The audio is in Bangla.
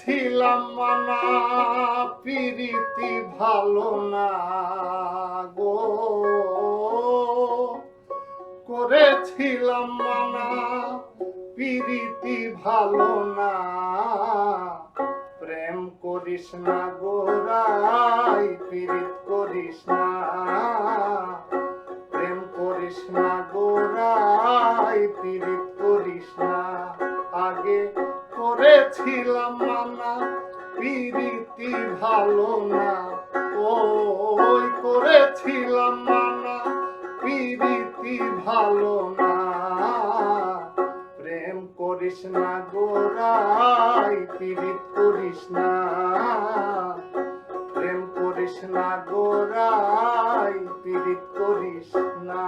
করেছিলাম মানা পিরিতি ভালো না গো, করেছিলাম মানা পিরিতি ভালো না, প্রেম করিস না গোরাই পিরিত করিস না, প্রেম করিস না গোরাই পিরিত করিস না। আগে করেছিলাম মানা পিরিতি ভালো না, ওই করেছিলাম মানা পিরিতি ভালো না, প্রেম করিস না গোরাই পিরিত করিস না, প্রেম করিস না গোরাই পিরিত করিস না।